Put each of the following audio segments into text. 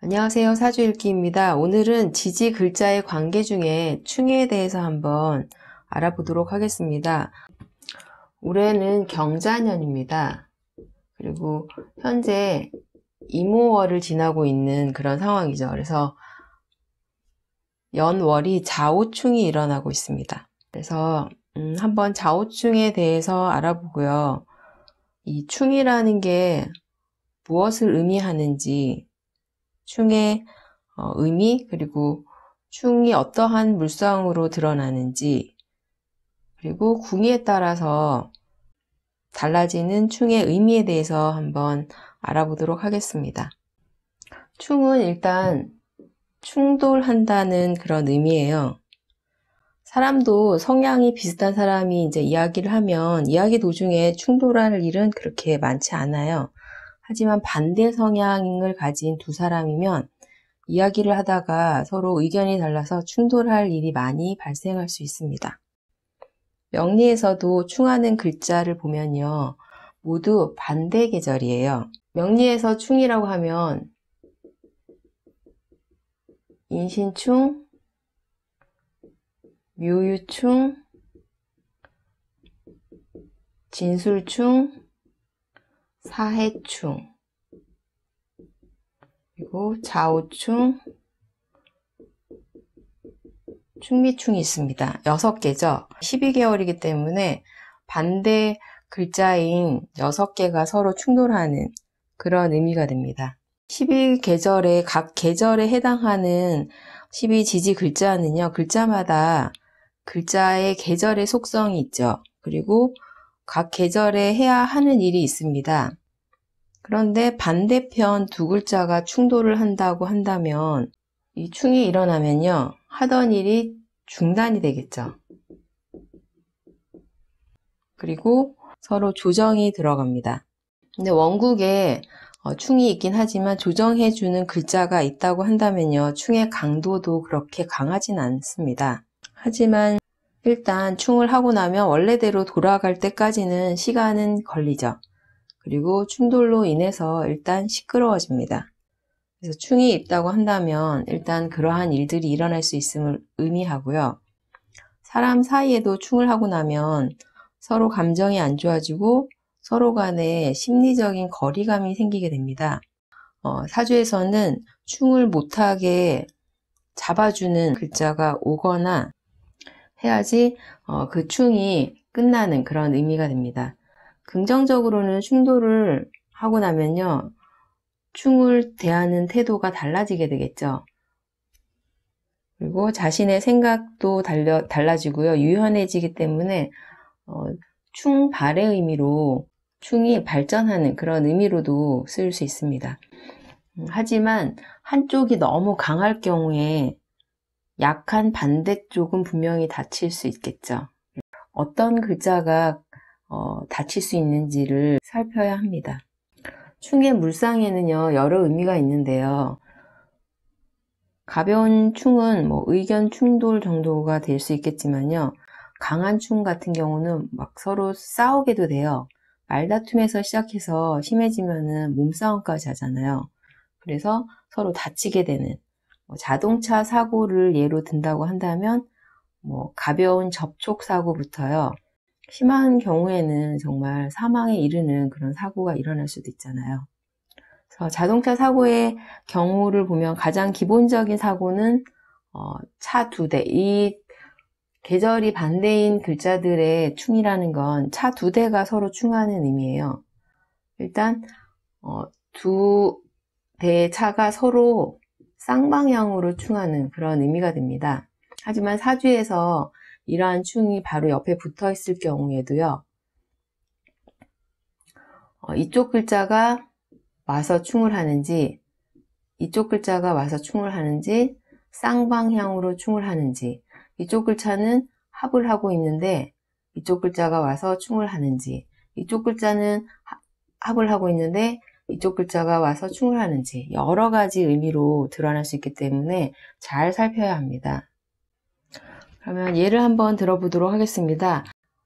안녕하세요. 사주읽기입니다. 오늘은 지지 글자의 관계 중에 충에 대해서 한번 알아보도록 하겠습니다. 올해는 경자년입니다. 그리고 현재 이모월을 지나고 있는 그런 상황이죠. 그래서 연월이 좌우충이 일어나고 있습니다. 그래서 한번 좌우충에 대해서 알아보고요. 이 충이라는 게 무엇을 의미하는지, 충의 의미, 그리고 충이 어떠한 물상으로 드러나는지, 그리고 궁에 따라서 달라지는 충의 의미에 대해서 한번 알아보도록 하겠습니다. 충은 일단 충돌한다는 그런 의미예요. 사람도 성향이 비슷한 사람이 이제 이야기를 하면 이야기 도중에 충돌할 일은 그렇게 많지 않아요. 하지만 반대 성향을 가진 두 사람이면 이야기를 하다가 서로 의견이 달라서 충돌할 일이 많이 발생할 수 있습니다. 명리에서도 충하는 글자를 보면요, 모두 반대 계절이에요. 명리에서 충이라고 하면 인신충, 묘유충, 진술충, 사해충, 그리고 좌우충, 충미충이 있습니다. 6개죠. 12개월이기 때문에 반대 글자인 6개가 서로 충돌하는 그런 의미가 됩니다. 12계절에 각 계절에 해당하는 12지지 글자는요, 글자마다 글자의 계절의 속성이 있죠. 그리고 각 계절에 해야 하는 일이 있습니다. 그런데 반대편 두 글자가 충돌을 한다고 한다면 이 충이 일어나면요, 하던 일이 중단이 되겠죠. 그리고 서로 조정이 들어갑니다. 근데 원국에 충이 있긴 하지만 조정해주는 글자가 있다고 한다면요, 충의 강도도 그렇게 강하진 않습니다. 하지만 일단 충을 하고 나면 원래대로 돌아갈 때까지는 시간은 걸리죠. 그리고 충돌로 인해서 일단 시끄러워집니다. 그래서 충이 있다고 한다면 일단 그러한 일들이 일어날 수 있음을 의미하고요. 사람 사이에도 충을 하고 나면 서로 감정이 안 좋아지고 서로 간에 심리적인 거리감이 생기게 됩니다. 사주에서는 충을 못하게 잡아주는 글자가 오거나 해야지 그 충이 끝나는 그런 의미가 됩니다. 긍정적으로는 충돌을 하고 나면요, 충을 대하는 태도가 달라지게 되겠죠. 그리고 자신의 생각도 달라지고요. 유연해지기 때문에 충발의 의미로 충이 발전하는 그런 의미로도 쓰일 수 있습니다. 하지만 한쪽이 너무 강할 경우에 약한 반대쪽은 분명히 다칠 수 있겠죠. 어떤 글자가 다칠 수 있는지를 살펴야 합니다. 충의 물상에는요, 여러 의미가 있는데요. 가벼운 충은 의견 충돌 정도가 될 수 있겠지만요, 강한 충 같은 경우는 막 서로 싸우게도 돼요. 말다툼에서 시작해서 심해지면은 몸싸움까지 하잖아요. 그래서 서로 다치게 되는, 자동차 사고를 예로 든다고 한다면 가벼운 접촉 사고부터요, 심한 경우에는 정말 사망에 이르는 그런 사고가 일어날 수도 있잖아요. 그래서 자동차 사고의 경우를 보면 가장 기본적인 사고는 차 2대, 이 계절이 반대인 글자들의 충이라는 건 차 2대가 서로 충하는 의미예요. 일단 두 대의 차가 서로 쌍방향으로 충하는 그런 의미가 됩니다. 하지만 사주에서 이러한 충이 바로 옆에 붙어 있을 경우에도요, 이쪽 글자가 와서 충을 하는지, 이쪽 글자가 와서 충을 하는지, 쌍방향으로 충을 하는지, 이쪽 글자는 합을 하고 있는데 이쪽 글자가 와서 충을 하는지, 이쪽 글자는 합을 하고 있는데 이쪽 글자가 와서 충을 하는지, 여러 가지 의미로 드러날 수 있기 때문에 잘 살펴야 합니다. 그러면 예를 한번 들어보도록 하겠습니다.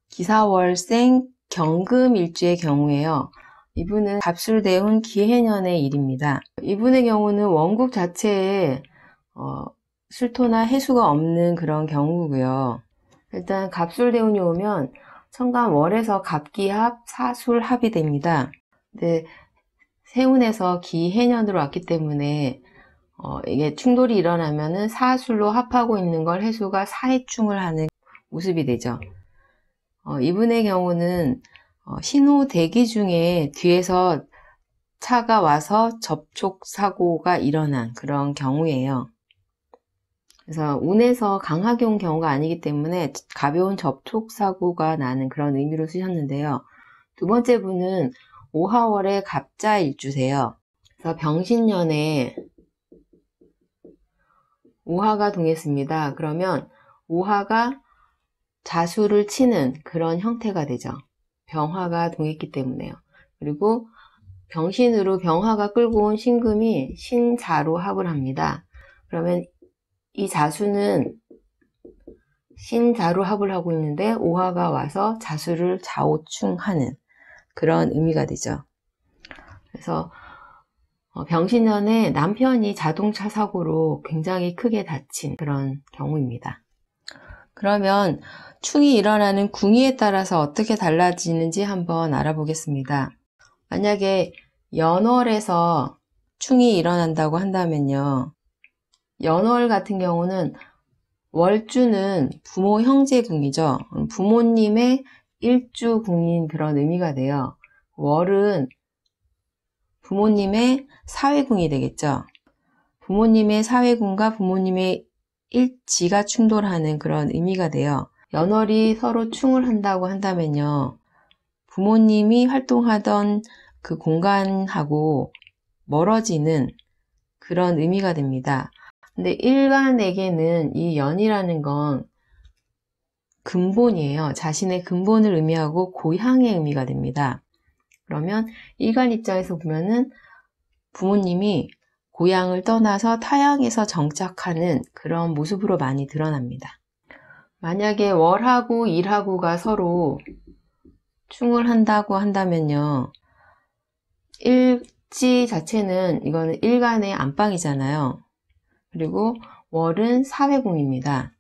기사월생 경금일주의 경우에요, 이분은 갑술대운 기해년의 일입니다. 이분의 경우는 원국 자체에 술토나 해수가 없는 그런 경우고요. 일단 갑술대운이 오면 천간월에서 갑기합, 사술합이 됩니다. 근데 세운에서 기해년으로 왔기 때문에 이게 충돌이 일어나면은 사술로 합하고 있는 걸 해수가 사해충을 하는 모습이 되죠. 이분의 경우는 신호 대기 중에 뒤에서 차가 와서 접촉 사고가 일어난 그런 경우예요. 그래서 운에서 강하게 온 경우가 아니기 때문에 가벼운 접촉 사고가 나는 그런 의미로 쓰셨는데요. 두 번째 분은 오하월의 갑자일주세요. 그래서 병신년에 오하가 동했습니다. 그러면 오하가 자수를 치는 그런 형태가 되죠. 병화가 동했기 때문에요. 그리고 병신으로 병화가 끌고 온 신금이 신자로 합을 합니다. 그러면 이 자수는 신자로 합을 하고 있는데 오화가 와서 자수를 좌우충하는 그런 의미가 되죠. 그래서 병신년에 남편이 자동차 사고로 굉장히 크게 다친 그런 경우입니다. 그러면 충이 일어나는 궁위에 따라서 어떻게 달라지는지 한번 알아보겠습니다. 만약에 연월에서 충이 일어난다고 한다면요. 연월 같은 경우는 월주는 부모 형제궁이죠. 부모님의 일주궁인 그런 의미가 돼요. 월은 부모님의 사회궁이 되겠죠. 부모님의 사회궁과 부모님의 일지가 충돌하는 그런 의미가 돼요. 연월이 서로 충을 한다고 한다면요. 부모님이 활동하던 그 공간하고 멀어지는 그런 의미가 됩니다. 근데 일간에게는 이 연이라는 건 근본이에요. 자신의 근본을 의미하고 고향의 의미가 됩니다. 그러면 일간 입장에서 보면은 부모님이 고향을 떠나서 타향에서 정착하는 그런 모습으로 많이 드러납니다. 만약에 월하고 일하고가 서로 충을 한다고 한다면요. 일지 자체는 이거는 일간의 안방이잖아요. 그리고 월은 사회궁입니다.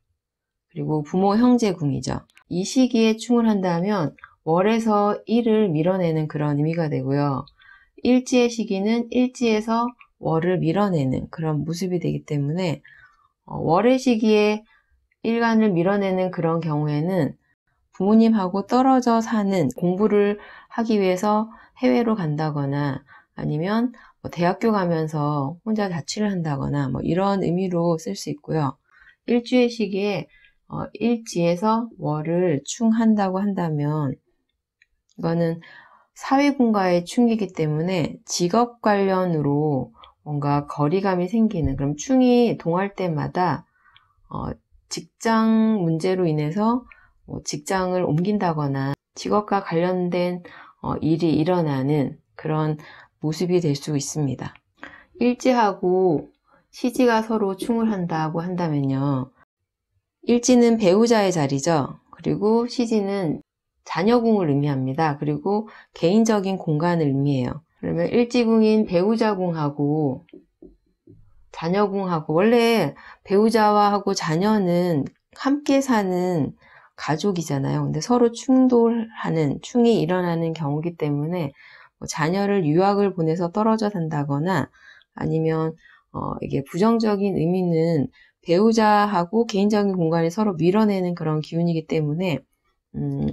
그리고 부모 형제궁이죠. 이 시기에 충을 한다면 월에서 일을 밀어내는 그런 의미가 되고요. 일지의 시기는 일지에서 월을 밀어내는 그런 모습이 되기 때문에 월의 시기에 일간을 밀어내는 그런 경우에는 부모님하고 떨어져 사는 공부를 하기 위해서 해외로 간다거나 아니면 대학교 가면서 혼자 자취를 한다거나 이런 의미로 쓸 수 있고요. 일주의 시기에 일지에서 월을 충한다고 한다면 이거는 사회군과의 충이기 때문에 직업 관련으로 뭔가 거리감이 생기는 그럼 충이 동할 때마다 직장 문제로 인해서 직장을 옮긴다거나 직업과 관련된 일이 일어나는 그런 모습이 될 수 있습니다. 일지하고 시지가 서로 충을 한다고 한다면요. 일지는 배우자의 자리죠. 그리고 시지는 자녀궁을 의미합니다. 그리고 개인적인 공간을 의미해요. 그러면 일지궁인 배우자궁하고 자녀궁하고 원래 배우자와 하고 자녀는 함께 사는 가족이잖아요. 근데 서로 충돌하는, 충이 일어나는 경우이기 때문에 자녀를 유학을 보내서 떨어져 산다거나 아니면 이게 부정적인 의미는 배우자하고 개인적인 공간에 서로 밀어내는 그런 기운이기 때문에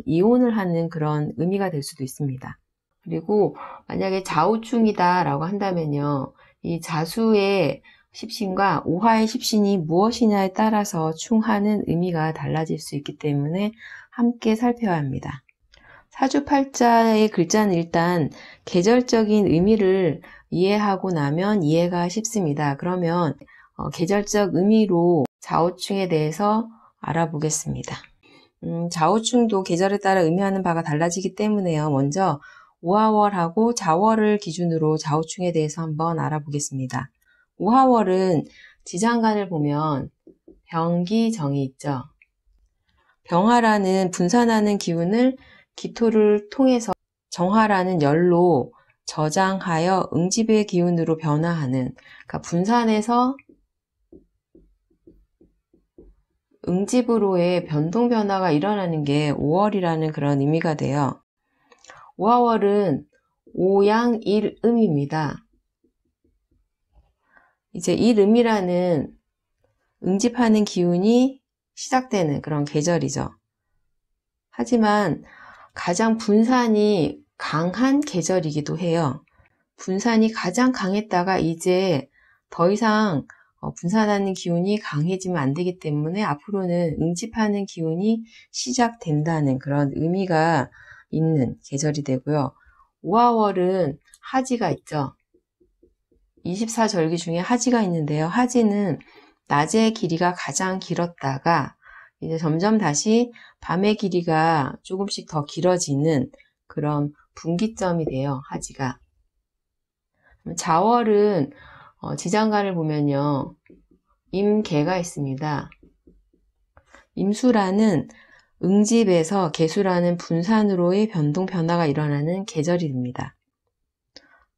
이혼을 하는 그런 의미가 될 수도 있습니다. 그리고 만약에 좌우충이다 라고 한다면요. 이 자수의 십신과 오화의 십신이 무엇이냐에 따라서 충하는 의미가 달라질 수 있기 때문에 함께 살펴야 합니다. 사주팔자의 글자는 일단 계절적인 의미를 이해하고 나면 이해가 쉽습니다. 그러면 계절적 의미로 좌우충에 대해서 알아보겠습니다. 좌우충도 계절에 따라 의미하는 바가 달라지기 때문에요. 먼저 오하월하고 자월을 기준으로 좌우충에 대해서 한번 알아보겠습니다. 오하월은 지장간을 보면 병기정이 있죠. 병화라는 분산하는 기운을 기토를 통해서 정화라는 열로 저장하여 응집의 기운으로 변화하는, 그러니까 분산에서 응집으로의 변동 변화가 일어나는 게 5월이라는 그런 의미가 돼요. 5화월은 오양일음입니다. 이제 일음이라는 응집하는 기운이 시작되는 그런 계절이죠. 하지만 가장 분산이 강한 계절이기도 해요. 분산이 가장 강했다가 이제 더 이상 분산하는 기운이 강해지면 안 되기 때문에 앞으로는 응집하는 기운이 시작된다는 그런 의미가 있는 계절이 되고요. 5화월은 하지가 있죠. 24절기 중에 하지가 있는데요. 하지는 낮의 길이가 가장 길었다가 이제 점점 다시 밤의 길이가 조금씩 더 길어지는 그런 분기점이 돼요. 하지가. 자월은 지장간을 보면요. 임계가 있습니다. 임수라는 응집에서 계수라는 분산으로의 변동 변화가 일어나는 계절이 됩니다.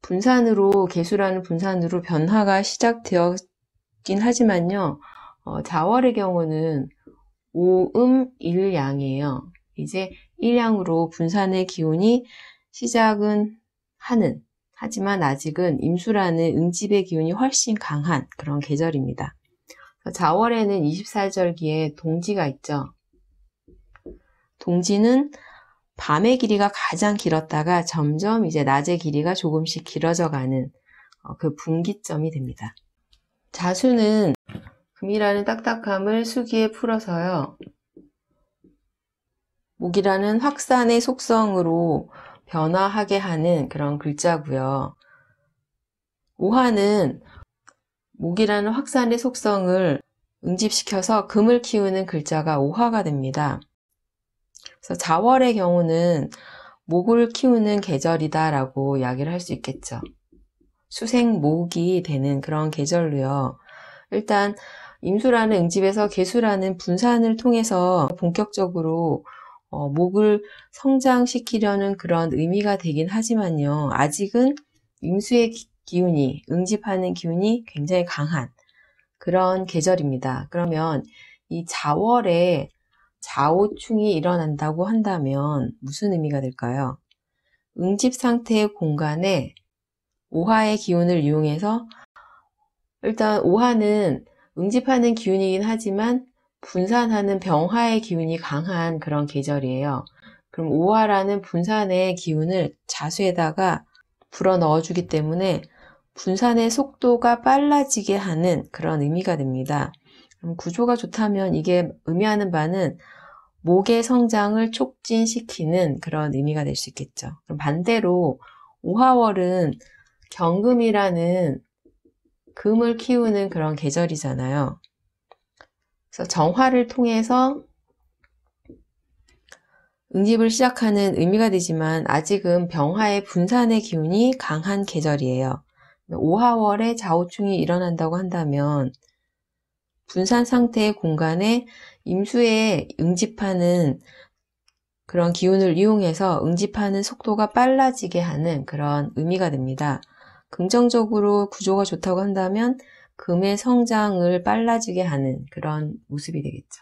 분산으로 계수라는 분산으로 변화가 시작되었긴 하지만요. 자월의 경우는 오음일양이에요. 이제 일양으로 분산의 기운이 시작은 하는, 하지만 아직은 임수라는 응집의 기운이 훨씬 강한 그런 계절입니다. 자월에는 24절기에 동지가 있죠. 동지는 밤의 길이가 가장 길었다가 점점 이제 낮의 길이가 조금씩 길어져 가는 그 분기점이 됩니다. 자수는 금이라는 딱딱함을 수기에 풀어서요. 목이라는 확산의 속성으로 변화하게 하는 그런 글자고요. 오화는 목이라는 확산의 속성을 응집시켜서 금을 키우는 글자가 오화가 됩니다. 그래서 자월의 경우는 목을 키우는 계절이다라고 이야기를 할 수 있겠죠. 수생목이 되는 그런 계절로요. 일단 임수라는 응집에서 계수라는 분산을 통해서 본격적으로 목을 성장시키려는 그런 의미가 되긴 하지만요. 아직은 임수의 기운이, 응집하는 기운이 굉장히 강한 그런 계절입니다. 그러면 이 자월에 자오충이 일어난다고 한다면 무슨 의미가 될까요? 응집 상태의 공간에 오화의 기운을 이용해서 일단 오화는 응집하는 기운이긴 하지만 분산하는 병화의 기운이 강한 그런 계절이에요. 그럼 오화라는 분산의 기운을 자수에다가 불어 넣어주기 때문에 분산의 속도가 빨라지게 하는 그런 의미가 됩니다. 그럼 구조가 좋다면 이게 의미하는 바는 목의 성장을 촉진시키는 그런 의미가 될 수 있겠죠. 그럼 반대로 오화월은 경금이라는 금을 키우는 그런 계절이잖아요. 그래서 정화를 통해서 응집을 시작하는 의미가 되지만 아직은 병화의 분산의 기운이 강한 계절이에요. 오화월에 자오충이 일어난다고 한다면 분산 상태의 공간에 임수에 응집하는 그런 기운을 이용해서 응집하는 속도가 빨라지게 하는 그런 의미가 됩니다. 긍정적으로 구조가 좋다고 한다면 금의 성장을 빨라지게 하는 그런 모습이 되겠죠.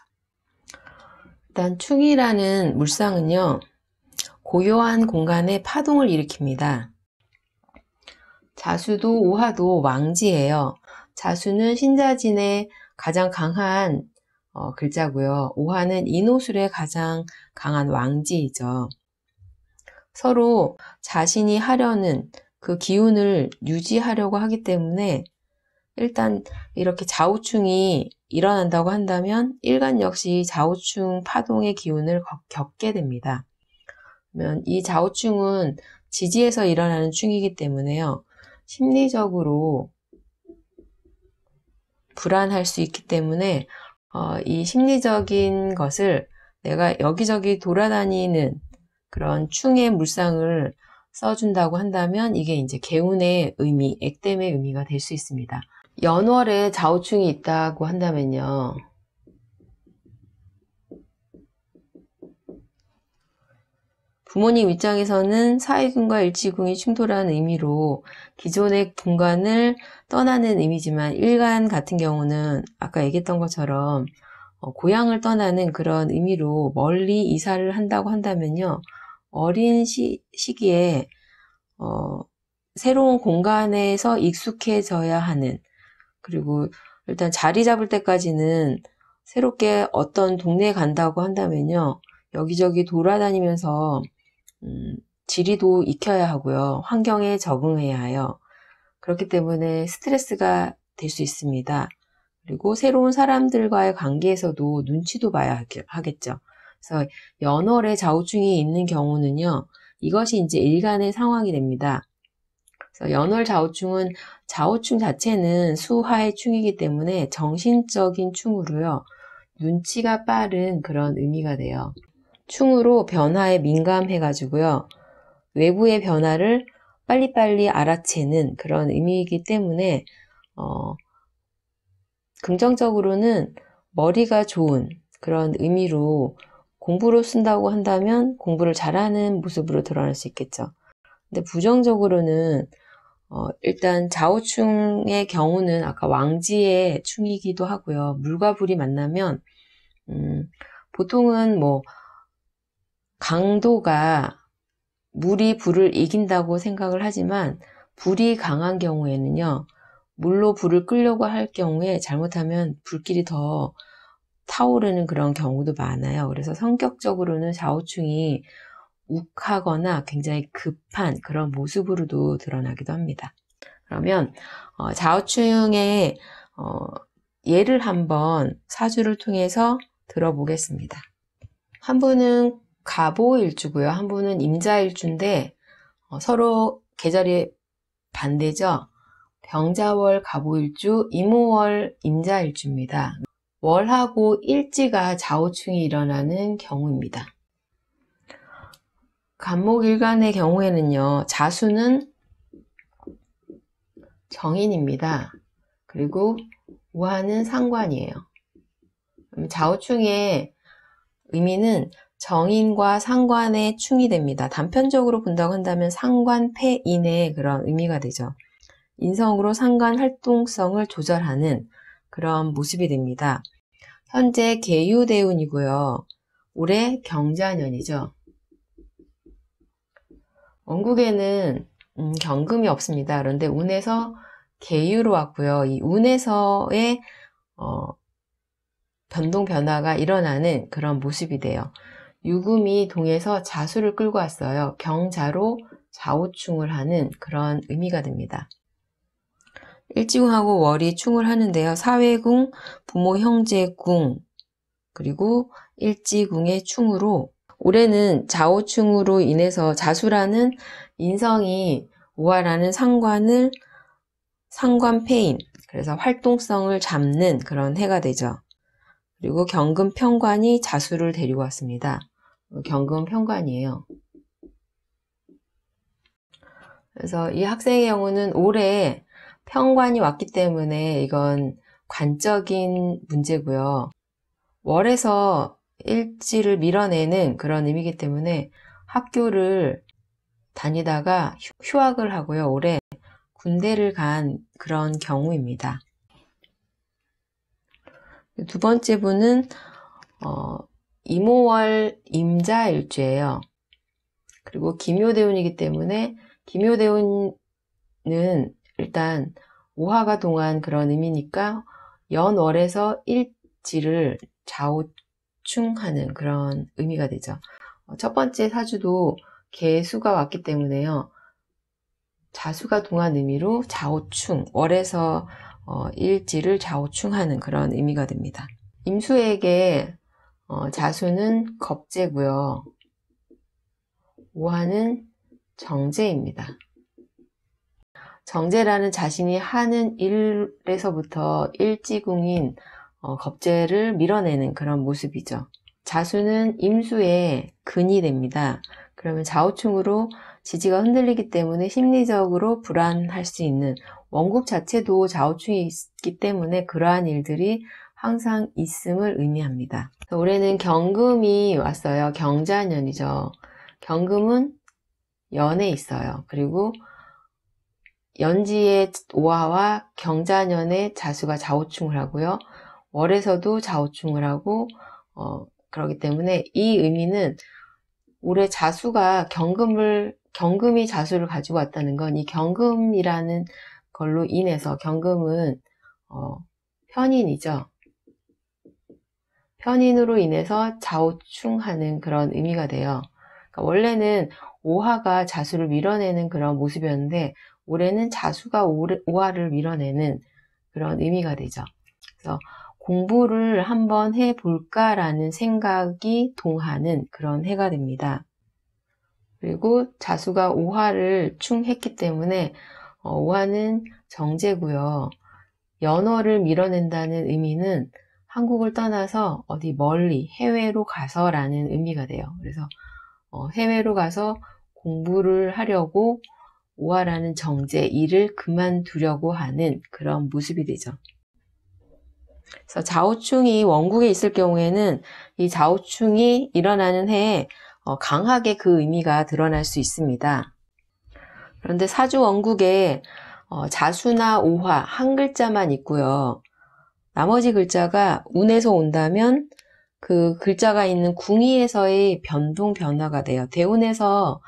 일단 충이라는 물상은요. 고요한 공간에 파동을 일으킵니다. 자수도 오화도 왕지예요. 자수는 신자진의 가장 강한 글자고요. 오화는 인호술의 가장 강한 왕지이죠. 서로 자신이 하려는 그 기운을 유지하려고 하기 때문에 일단 이렇게 자오충이 일어난다고 한다면 일간 역시 자오충 파동의 기운을 겪게 됩니다. 그러면 이 자오충은 지지에서 일어나는 충이기 때문에요. 심리적으로 불안할 수 있기 때문에 이 심리적인 것을 내가 여기저기 돌아다니는 그런 충의 물상을 써준다고 한다면 이게 이제 개운의 의미, 액땜의 의미가 될 수 있습니다. 연월에 자오충이 있다고 한다면요. 부모님 입장에서는 사위궁과 일지궁이 충돌하는 의미로 기존의 공간을 떠나는 의미지만 일간 같은 경우는 아까 얘기했던 것처럼 고향을 떠나는 그런 의미로 멀리 이사를 한다고 한다면요. 어린 시기에 새로운 공간에서 익숙해져야 하는, 그리고 일단 자리 잡을 때까지는 새롭게 어떤 동네에 간다고 한다면요. 여기저기 돌아다니면서 지리도 익혀야 하고요. 환경에 적응해야 해요. 그렇기 때문에 스트레스가 될 수 있습니다. 그리고 새로운 사람들과의 관계에서도 눈치도 봐야 하겠죠. 그래서 연월에 좌우충이 있는 경우는요. 이것이 이제 일간의 상황이 됩니다. 그래서 연월 좌우충은 좌우충 자체는 수화의 충이기 때문에 정신적인 충으로요. 눈치가 빠른 그런 의미가 돼요. 충으로 변화에 민감해가지고요. 외부의 변화를 빨리빨리 알아채는 그런 의미이기 때문에 긍정적으로는 머리가 좋은 그런 의미로 공부로 쓴다고 한다면 공부를 잘하는 모습으로 드러날 수 있겠죠. 근데 부정적으로는 일단 좌우충의 경우는 아까 왕지의 충이기도 하고요. 물과 불이 만나면 보통은 뭐 강도가 물이 불을 이긴다고 생각을 하지만 불이 강한 경우에는요. 물로 불을 끄려고 할 경우에 잘못하면 불길이 더 타오르는 그런 경우도 많아요. 그래서 성격적으로는 좌우충이 욱하거나 굉장히 급한 그런 모습으로도 드러나기도 합니다. 그러면 좌우충의 예를 한번 사주를 통해서 들어보겠습니다. 한 분은 갑오일주고요. 한 분은 임자일주인데 서로 계절이 반대죠. 병자월 갑오일주, 임오월 임자일주입니다. 월하고 일지가 좌우충이 일어나는 경우입니다. 간목일간의 경우에는요. 자수는 정인입니다. 그리고 우하는 상관이에요. 좌우충의 의미는 정인과 상관의 충이 됩니다. 단편적으로 본다고 한다면 상관패인의 그런 의미가 되죠. 인성으로 상관 활동성을 조절하는 그런 모습이 됩니다. 현재 계유대운이고요. 올해 경자년이죠. 원국에는 경금이 없습니다. 그런데 운에서 계유로 왔고요. 이 운에서의 변동 변화가 일어나는 그런 모습이 돼요. 유금이 동에서 자수를 끌고 왔어요. 경자로 좌우충을 하는 그런 의미가 됩니다. 일지궁하고 월이 충을 하는데요. 사회궁, 부모 형제궁, 그리고 일지궁의 충으로 올해는 좌우충으로 인해서 자수라는 인성이 오화라는 상관을 상관패인, 그래서 활동성을 잡는 그런 해가 되죠. 그리고 경금 편관이 자수를 데리고 왔습니다. 경금 편관이에요. 그래서 이 학생의 경우는 올해 편관이 왔기 때문에 이건 관적인 문제고요. 월에서 일지를 밀어내는 그런 의미이기 때문에 학교를 다니다가 휴학을 하고요. 올해 군대를 간 그런 경우입니다. 두 번째 분은 임오월 임자일주예요. 그리고 기묘대운이기 때문에 기묘대운은 일단 오화가 동한 그런 의미니까 연월에서 일지를 좌우충하는 그런 의미가 되죠. 첫 번째 사주도 개수가 왔기 때문에요. 자수가 동한 의미로 좌우충, 월에서 일지를 좌우충하는 그런 의미가 됩니다. 임수에게 자수는 겁재고요. 오화는 정제입니다. 정제라는 자신이 하는 일에서부터 일지궁인 겁재를 밀어내는 그런 모습이죠. 자수는 임수의 근이 됩니다. 그러면 좌우충으로 지지가 흔들리기 때문에 심리적으로 불안할 수 있는, 원국 자체도 좌우충이 있기 때문에 그러한 일들이 항상 있음을 의미합니다. 올해는 경금이 왔어요. 경자년이죠. 경금은 연에 있어요. 그리고 연지의 오화와 경자년의 자수가 좌우충을 하고요. 월에서도 좌우충을 하고 그렇기 때문에 이 의미는 올해 자수가 경금이 자수를 가지고 왔다는 건 이 경금이라는 걸로 인해서 경금은 편인이죠. 편인으로 인해서 좌우충하는 그런 의미가 돼요. 그러니까 원래는 오화가 자수를 밀어내는 그런 모습이었는데 올해는 자수가 오화를 밀어내는 그런 의미가 되죠. 그래서 공부를 한번 해볼까라는 생각이 동하는 그런 해가 됩니다. 그리고 자수가 오화를 충했기 때문에 오화는 정제고요. 연월을 밀어낸다는 의미는 한국을 떠나서 어디 멀리 해외로 가서라는 의미가 돼요. 그래서 해외로 가서 공부를 하려고 오화라는 정제, 일을 그만두려고 하는 그런 모습이 되죠. 그래서 좌우충이 원국에 있을 경우에는 이 좌우충이 일어나는 해에 강하게 그 의미가 드러날 수 있습니다. 그런데 사주 원국에 자수나 오화 한 글자만 있고요. 나머지 글자가 운에서 온다면 그 글자가 있는 궁이에서의 변동 변화가 돼요. 대운에서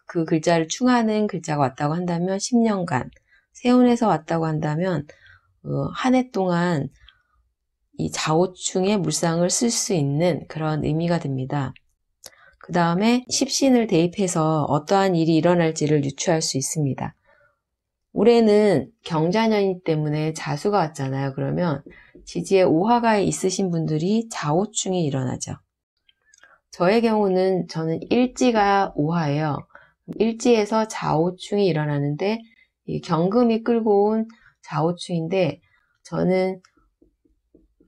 그 글자를 충하는 글자가 왔다고 한다면 10년간, 세운에서 왔다고 한다면 한 해 동안 이 좌우충의 물상을 쓸 수 있는 그런 의미가 됩니다. 그 다음에 십신을 대입해서 어떠한 일이 일어날지를 유추할 수 있습니다. 올해는 경자년이기 때문에 자수가 왔잖아요. 그러면 지지에 오화가 있으신 분들이 좌우충이 일어나죠. 저의 경우는 저는 일지가 오화예요. 일지에서 좌우충이 일어나는데 이 경금이 끌고 온 좌우충인데 저는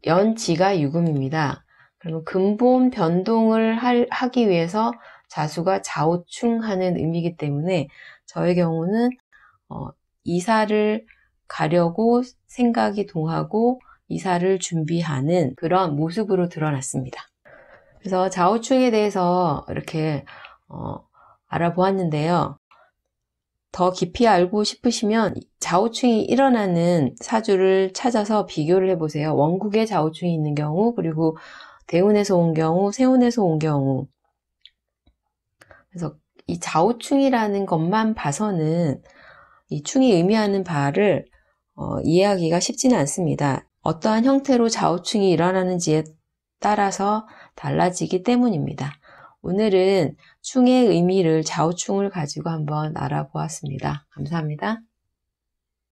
연지가 유금입니다. 그러면 근본 변동을 하기 위해서 자수가 좌우충하는 의미이기 때문에 저의 경우는 이사를 가려고 생각이 동하고 이사를 준비하는 그런 모습으로 드러났습니다. 그래서 좌우충에 대해서 이렇게 알아보았는데요. 더 깊이 알고 싶으시면 좌우충이 일어나는 사주를 찾아서 비교를 해보세요. 원국에 좌우충이 있는 경우, 그리고 대운에서 온 경우, 세운에서 온 경우. 그래서 이 좌우충이라는 것만 봐서는 이 충이 의미하는 바를 이해하기가 쉽지는 않습니다. 어떠한 형태로 좌우충이 일어나는지에 따라서 달라지기 때문입니다. 오늘은 충의 의미를 좌우충을 가지고 한번 알아보았습니다. 감사합니다.